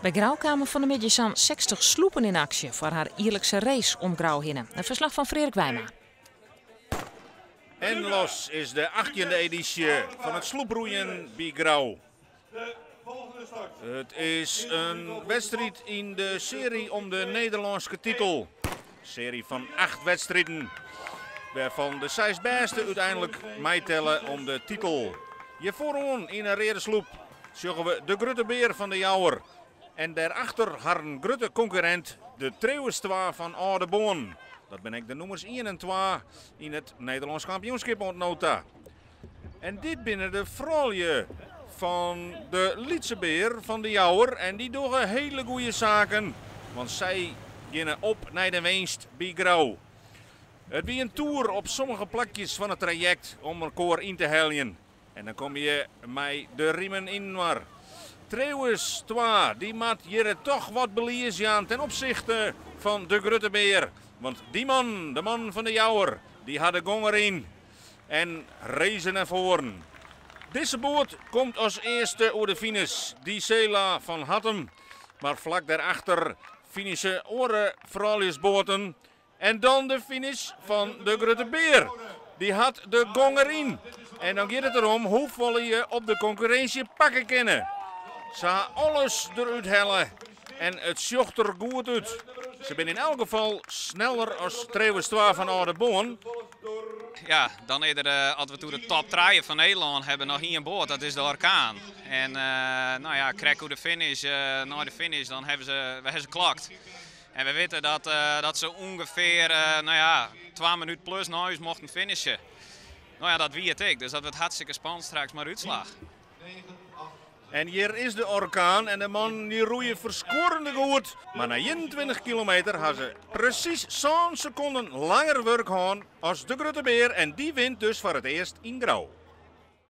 Bij Grauw kwamen van de middag zo'n 60 sloepen in actie voor haar eerlijkse race om Grauw heen. Een verslag van Frederik Wijma. En los is de 18e editie van het sloeproeien bij Grauw. Het is een wedstrijd in de serie om de Nederlandse titel. Serie van 8 wedstrijden, waarvan de 6 beste uiteindelijk meetellen om de titel. Je vooraan in een rede sloep zeggen we de Grutte Beer van de Jouwer. En daarachter haar een grote concurrent, de Treeuwestwa van Oude Boon. Dat ben ik de nummers 1 en 2 in het Nederlands kampioenschap ontnota. En dit binnen de vrouwje van de Lietse Beer van de Jouwer. En die doen hele goede zaken, want zij gaan op naar de winst bij Grauw. Het wie een tour op sommige plekjes van het traject om elkaar in te heljen. En dan kom je met de riemen in maar. Treeuwens 2, die maakt hier toch wat belezen ten opzichte van de Grutte Beer. Want die man, de man van de Jouwer, die had de gonger in en rezen naar voren. Deze boot komt als eerste over de finish, die Sela van Hattem. Maar vlak daarachter finishen oren vrouwelijksboten. En dan de finish van de Grutte Beer. Die had de gonger in. En dan gaat het erom hoeveel je op de concurrentie pakken kunnen. Ze gaan alles eruit hellen. En het zocht er goed uit. Ze zijn in elk geval sneller als Treeuwens 2 van Oude Boon. Ja, dan eerder als we toen de top 3 van Nederland hebben nog hier aan boord, dat is de Orkaan. En nou ja, krijg hoe de finish, na de finish, dan hebben ze klokt. En we weten dat ze ongeveer, nou ja, 2 minuten plus naar huis mochten finishen. Nou ja, dat weet ik, dus dat wordt hartstikke spannend straks maar uitslag. En hier is de Orkaan en de man die roeien verscorende goed. Maar na 21 kilometer hadden ze precies zo'n seconden langer werk gehad als de Grutte Beer. En die wint dus voor het eerst in Grauw.